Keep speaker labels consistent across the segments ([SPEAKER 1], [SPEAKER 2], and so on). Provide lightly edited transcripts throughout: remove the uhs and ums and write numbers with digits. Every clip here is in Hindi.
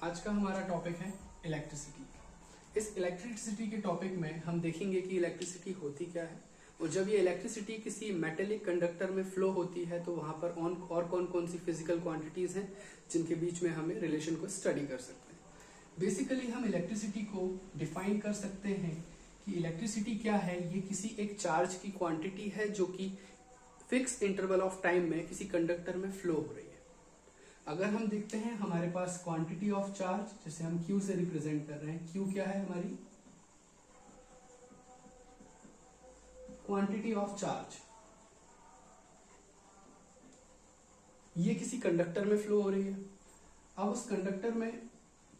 [SPEAKER 1] आज का हमारा टॉपिक है इलेक्ट्रिसिटी। इस इलेक्ट्रिसिटी के टॉपिक में हम देखेंगे कि इलेक्ट्रिसिटी होती क्या है और जब ये इलेक्ट्रिसिटी किसी मेटेलिक कंडक्टर में फ्लो होती है तो वहां पर और कौन कौन सी फिजिकल क्वांटिटीज हैं जिनके बीच में हमें रिलेशन को स्टडी कर सकते हैं। बेसिकली हम इलेक्ट्रिसिटी को डिफाइन कर सकते हैं कि इलेक्ट्रिसिटी क्या है। ये किसी एक चार्ज की क्वांटिटी है जो कि फिक्स इंटरवल ऑफ टाइम में किसी कंडक्टर में फ्लो हो रही है। अगर हम देखते हैं हमारे पास क्वांटिटी ऑफ चार्ज जिसे हम Q से रिप्रेजेंट कर रहे हैं, Q क्या है हमारी क्वांटिटी ऑफ चार्ज, ये किसी कंडक्टर में फ्लो हो रही है। अब उस कंडक्टर में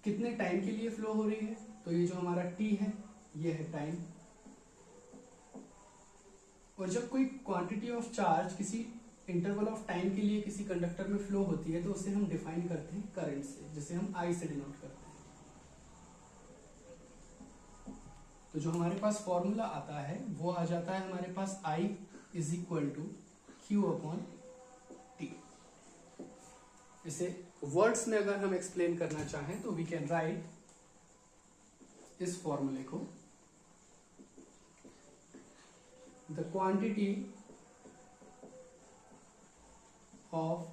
[SPEAKER 1] कितने टाइम के लिए फ्लो हो रही है, तो ये जो हमारा T है ये है टाइम। और जब कोई क्वांटिटी ऑफ चार्ज किसी इंटरवल ऑफ टाइम के लिए किसी कंडक्टर में फ्लो होती है तो उसे हम डिफाइन करते हैं करंट से, जिसे हम I से डिनोट करते हैं। तो जो हमारे पास फॉर्मूला आता है वो आ जाता है हमारे पास I is equal to Q upon T। इसे वर्ड्स में अगर हम एक्सप्लेन करना चाहें तो वी कैन राइट इस फॉर्मूले को, the quantity of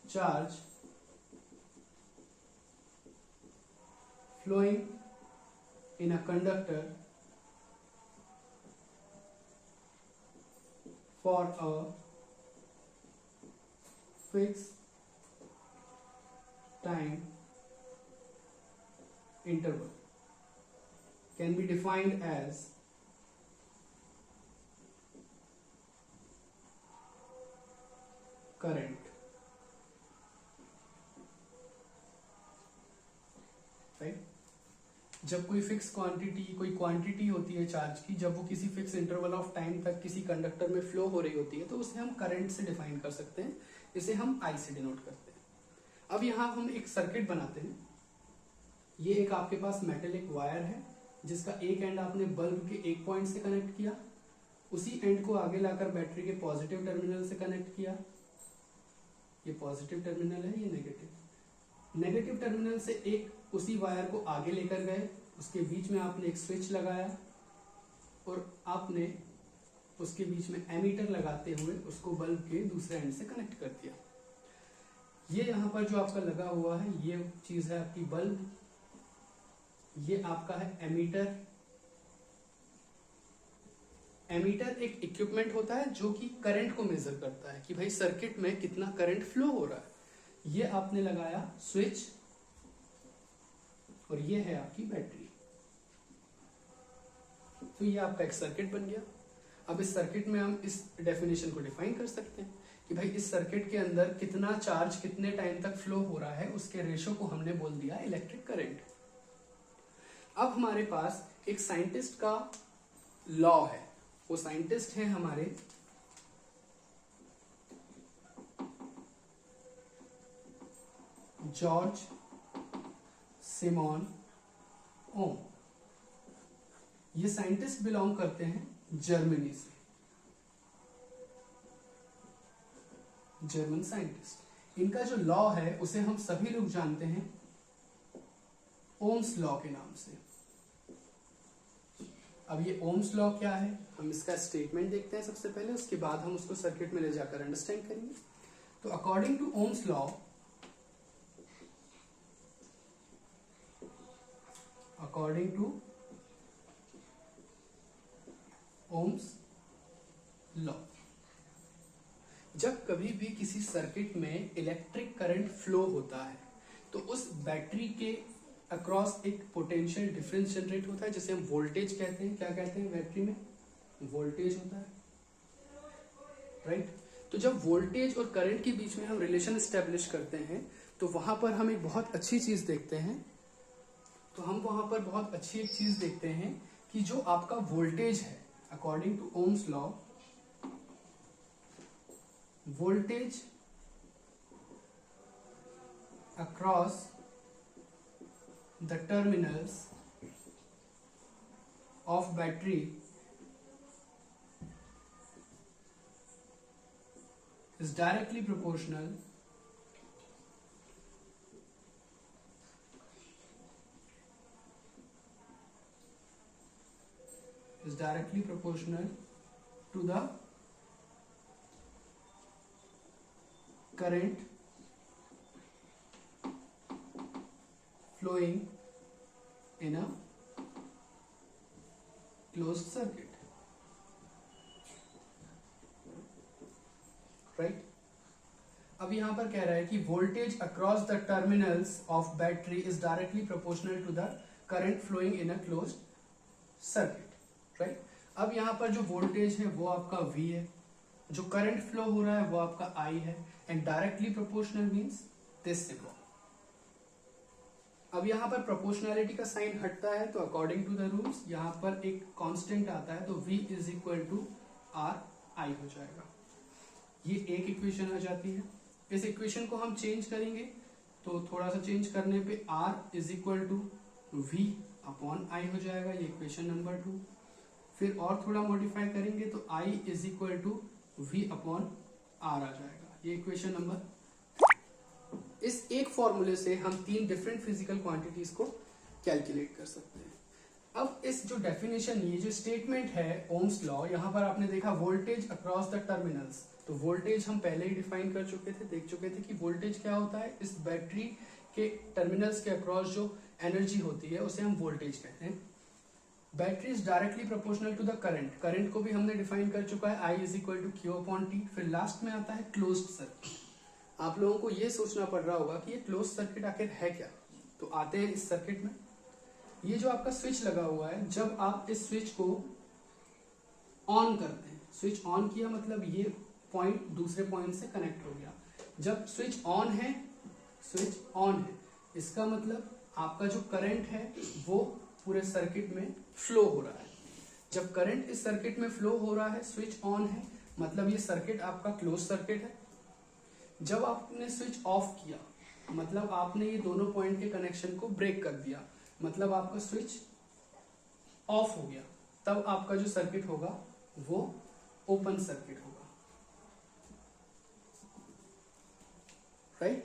[SPEAKER 1] charge flowing in a conductor for a fixed time interval can be defined as current. Right, जब कोई फिक्स कोई क्वांटिटी होती है चार्ज की, जब वो किसी फिक्स इंटरवल ऑफ टाइम तक किसी कंडक्टर में फ्लो हो रही होती है तो उसे हम करंट से डिफाइन कर सकते हैं, इसे हम I से डिनोट करते हैं। अब यहां हम एक सर्किट बनाते हैं। ये एक आपके पास मेटेलिक वायर है जिसका एक एंड आपने बल्ब के एक पॉइंट से कनेक्ट किया, उसी एंड को आगे लाकर बैटरी के पॉजिटिव टर्मिनल से कनेक्ट किया। ये पॉजिटिव टर्मिनल है, ये नेगेटिव टर्मिनल से एक उसी वायर को आगे लेकर गए, उसके बीच में आपने एक स्विच लगाया और आपने उसके बीच में एमीटर लगाते हुए उसको बल्ब के दूसरे एंड से कनेक्ट कर दिया। ये यहां पर जो आपका लगा हुआ है ये चीज है आपकी बल्ब, ये आपका है एमीटर। एमीटर एक इक्विपमेंट होता है जो कि करंट को मेजर करता है कि भाई सर्किट में कितना करंट फ्लो हो रहा है। ये आपने लगाया स्विच और ये है आपकी बैटरी। तो ये आपका एक सर्किट बन गया। अब इस सर्किट में हम इस डेफिनेशन को डिफाइन कर सकते हैं कि भाई इस सर्किट के अंदर कितना चार्ज कितने टाइम तक फ्लो हो रहा है, उसके रेशो को हमने बोल दिया इलेक्ट्रिक करंट। अब हमारे पास एक साइंटिस्ट का लॉ है, वो साइंटिस्ट हैं हमारे जॉर्ज सिमोन ओम। ये साइंटिस्ट बिलोंग करते हैं जर्मनी से, जर्मन साइंटिस्ट। इनका जो लॉ है उसे हम सभी लोग जानते हैं ओम्स लॉ के नाम से। अब ये ओम्स लॉ क्या है, हम इसका स्टेटमेंट देखते हैं सबसे पहले, उसके बाद हम उसको सर्किट में ले जाकर अंडरस्टैंड करेंगे। तो अकॉर्डिंग टू ओम्स लॉ, जब कभी भी किसी सर्किट में इलेक्ट्रिक करंट फ्लो होता है तो उस बैटरी के अक्रॉस एक पोटेंशियल डिफरेंस जनरेट होता है जिसे हम वोल्टेज कहते हैं। क्या कहते हैं, बैटरी में वोल्टेज होता है। राइट, तो जब वोल्टेज और करंट के बीच में हम रिलेशन स्टैब्लिश करते हैं तो वहां पर हम एक बहुत अच्छी चीज देखते हैं, कि जो आपका वोल्टेज है according to Ohm's law, voltage across the terminals of battery is directly proportional directly proportional to the current flowing in a closed circuit, right? अब यहां पर कह रहा है कि voltage across the terminals of battery is directly proportional to the current flowing in a closed circuit, right? अब यहां पर जो वोल्टेज है वो आपका V है, जो करंट फ्लो हो रहा है वो आपका I है, and directly proportional means this symbol. अब यहाँ पर प्रोपोर्शनैलिटी का साइन हटता है, तो अकॉर्डिंग टू द रूल्स यहाँ पर एक कांस्टेंट आता है, तो V is equal to R I हो जाएगा। ये एक इक्वेशन आ जाती है। इस इक्वेशन को हम चेंज करेंगे, तो थोड़ा सा चेंज करने पे R is equal to V upon I हो जाएगा, ये इक्वेशन नंबर 2। फिर और थोड़ा मॉडिफाई करेंगे तो I is equal to V upon R आ जाएगा, ये इक्वेशन नंबर। इस एक फॉर्मूले से हम 3 डिफरेंट फिजिकल क्वांटिटीज को कैलकुलेट कर सकते हैं। अब इस जो डेफिनेशन, ये जो स्टेटमेंट है ओम्स लॉ, यहाँ पर आपने देखा वोल्टेज अक्रॉस द टर्मिनल्स, तो वोल्टेज हम पहले ही डिफाइन कर चुके थे, देख चुके थे कि वोल्टेज क्या होता है। इस बैटरी के टर्मिनल्स के अक्रॉस जो एनर्जी होती है उसे हम वोल्टेज कहते हैं। Battery is directly proportional to the current, current को भी हमने डिफाइन कर चुका है, I is equal to Q upon T. फिर लास्ट में आता है क्लोज्ड सर्किट। आप लोगों को ये सोचना पड़ रहा होगा कि ये क्लोज सर्किट आखिर है क्या। तो आते हैं इस सर्किट में। ये जो आपका स्विच लगा हुआ है, जब आप इस स्विच को ऑन करते हैं, स्विच ऑन किया मतलब ये पॉइंट दूसरे पॉइंट से कनेक्ट हो गया। जब स्विच ऑन है, स्विच ऑन है, इसका मतलब आपका जो करंट है वो पूरे सर्किट में फ्लो हो रहा है। जब करंट इस सर्किट में फ्लो हो रहा है, स्विच ऑन है, मतलब ये सर्किट आपका क्लोज सर्किट है। जब आपने स्विच ऑफ किया, मतलब आपने ये दोनों पॉइंट के कनेक्शन को ब्रेक कर दिया, मतलब आपका स्विच ऑफ हो गया, तब आपका जो सर्किट होगा वो ओपन सर्किट होगा, right?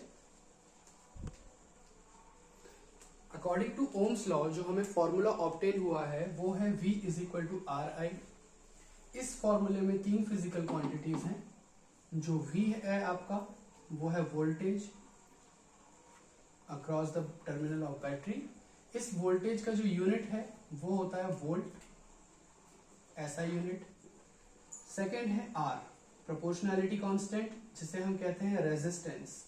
[SPEAKER 1] According to Ohm's law जो हमें फॉर्मूला ऑब्टेन हुआ है वो है V is equal to R I. इस फॉर्मूले में 3 फिजिकल क्वांटिटीज हैं। जो V है आपका वो है voltage across the terminal of battery. इस वोल्टेज का जो यूनिट है वो होता है वोल्ट, ऐसा यूनिट। सेकेंड है R, प्रोपोर्शनैलिटी कांस्टेंट, जिसे हम कहते हैं रेजिस्टेंस।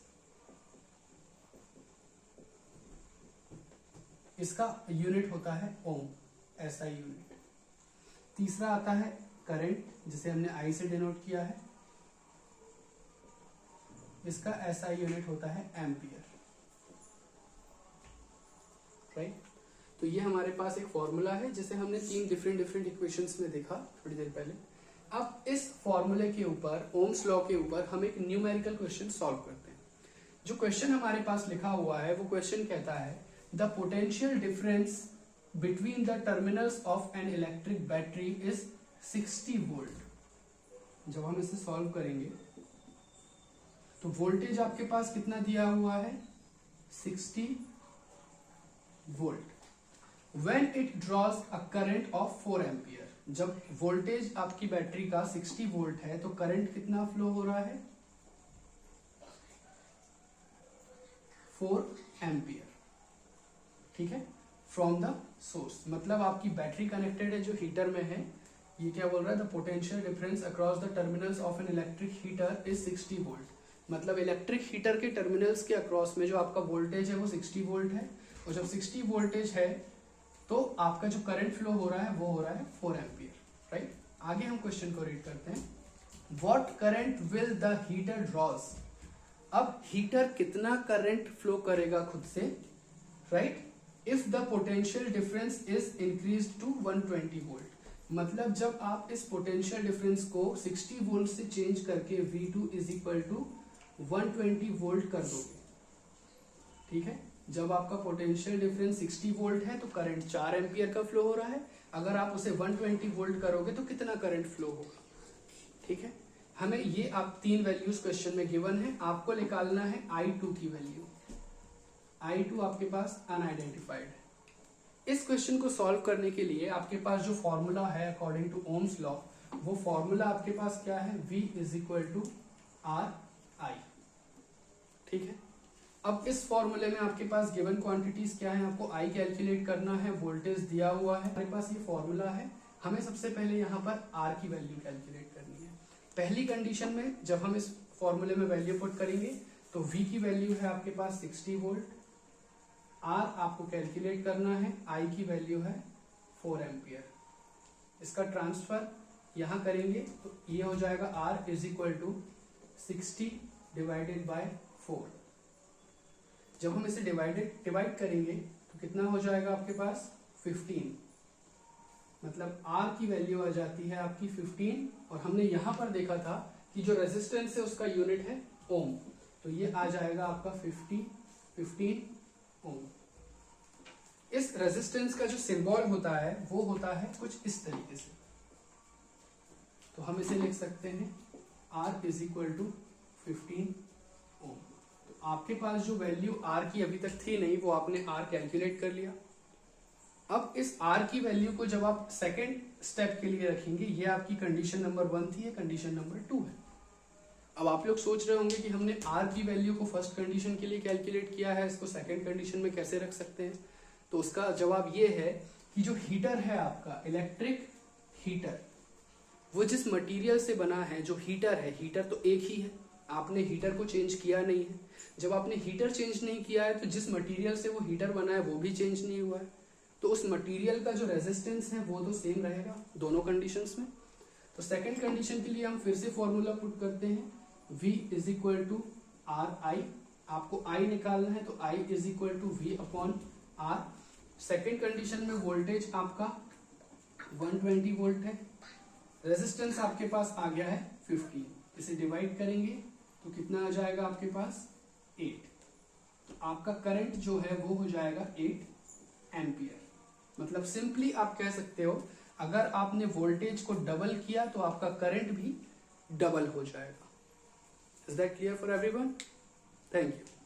[SPEAKER 1] इसका यूनिट होता है ओम, ऐसा यूनिट। तीसरा आता है करंट, जिसे हमने I से डिनोट किया है, इसका ऐसा यूनिट होता है एम्पियर, राइट? तो ये हमारे पास एक फॉर्मूला है जिसे हमने 3 डिफरेंट इक्वेशंस में देखा थोड़ी देर पहले। अब इस फॉर्मूले के ऊपर, ओम्स लॉ के ऊपर, हम एक न्यूमेरिकल क्वेश्चन सॉल्व करते हैं। जो क्वेश्चन हमारे पास लिखा हुआ है वो क्वेश्चन कहता है the potential difference between the terminals of an electric battery is 60 volt. जब हम इसे सॉल्व करेंगे तो वोल्टेज आपके पास कितना दिया हुआ है, 60 volt. When it draws a current of 4 ampere, जब वोल्टेज आपकी बैटरी का 60 वोल्ट है तो करंट कितना फ्लो हो रहा है, 4 एम्पियर, ठीक है, फ्रॉम द सोर्स। मतलब आपकी बैटरी कनेक्टेड है जो हीटर में है। ये क्या बोल रहा है, the potential difference across the terminals of an electric heater is 60 volt. मतलब इलेक्ट्रिक हीटर के टर्मिनल्स के अक्रॉस में जो आपका वोल्टेज है वो 60 वोल्ट है, और जब 60 वोल्टेज है तो आपका जो करंट फ्लो हो रहा है वो हो रहा है 4 एम्पियर, राइट? आगे हम क्वेश्चन को रीड करते हैं। What current will the heater draws. अब हीटर कितना करंट फ्लो करेगा खुद से, right? If the potential difference is increase to 120 volt. मतलब जब आप इस पोटेंशियल डिफरेंस को 60 वोल्ट से चेंज करके V2 is equal to 120 volt कर दोगे, ठीक है? जब आपका पोटेंशियल डिफरेंस 60 वोल्ट है तो करंट 4 एम्पियर का फ्लो हो रहा है। अगर आप उसे 120 वोल्ट करोगे तो कितना करंट फ्लो होगा, ठीक है? हमें ये आप 3 वैल्यूज क्वेश्चन में गिवन है, आपको निकालना है I2 की वैल्यू। I2 आपके पास अनआइडेंटिफाइड है, इस क्वेश्चन को सॉल्व करने के लिए आपके पास जो फॉर्मूला है अकॉर्डिंग टू ओम्स लॉ, वो फॉर्मूला आपके पास क्या है, V is equal to R I. ठीक है, अब इस फॉर्मूले में आपके पास गिवन क्वांटिटीज क्या है, आपको I कैलकुलेट करना है, वोल्टेज दिया हुआ है, हमारे पास ये फॉर्मूला है। हमें सबसे पहले यहाँ पर R की वैल्यू कैलकुलेट करनी है। पहली कंडीशन में जब हम इस फॉर्मूले में वैल्यू पुट करेंगे तो V की वैल्यू है आपके पास 60 वोल्ट, R आपको कैलकुलेट करना है, I की वैल्यू है 4 एम्पियर। इसका ट्रांसफर यहाँ करेंगे तो ये हो जाएगा R is equal to 60 divided by 4। जब हम इसे डिवाइड करेंगे तो कितना हो जाएगा आपके पास 15, मतलब R की वैल्यू आ जाती है आपकी 15। और हमने यहां पर देखा था कि जो रेजिस्टेंस है उसका यूनिट है ओम, तो ये आ जाएगा आपका 15 ओम। इस रेजिस्टेंस का जो सिंबल होता है वो होता है कुछ इस तरीके से, तो हम इसे लिख सकते हैं R इज इक्वल टू 15 ओम। तो आपके पास जो वैल्यू R की अभी तक थी नहीं, वो आपने R कैलकुलेट कर लिया। अब इस R की वैल्यू को जब आप सेकेंड स्टेप के लिए रखेंगे, ये आपकी कंडीशन नंबर 1 थी, ये कंडीशन नंबर 2 है। अब आप लोग सोच रहे होंगे कि हमने R की वैल्यू को फर्स्ट कंडीशन के लिए कैलकुलेट किया है, इसको सेकेंड कंडीशन में कैसे रख सकते हैं? तो उसका जवाब ये है कि जो हीटर है आपका इलेक्ट्रिक हीटर, वो जिस मटेरियल से बना है, जो हीटर है, हीटर तो एक ही है, आपने हीटर को चेंज किया नहीं है। जब आपने हीटर चेंज नहीं किया है तो जिस मटेरियल से वो हीटर बना है वो भी चेंज नहीं हुआ है, तो उस मटेरियल का जो रेजिस्टेंस है वो तो सेम रहेगा दोनों कंडीशंस में। तो सेकंड कंडीशन के लिए हम फिर से फॉर्मूला पुट करते हैं, V is equal to R I. आपको I निकालना है तो I is equal to V upon R। Second condition में वोल्टेज आपका 120 वोल्ट है, रेजिस्टेंस आपके पास आ गया है 15। इसे डिवाइड करेंगे तो कितना आ जाएगा आपके पास 8। तो आपका करंट जो है वो हो जाएगा 8 एम्पियर। मतलब सिंपली आप कह सकते हो, अगर आपने वोल्टेज को डबल किया तो आपका करंट भी डबल हो जाएगा। Is that clear for everyone? Thank you.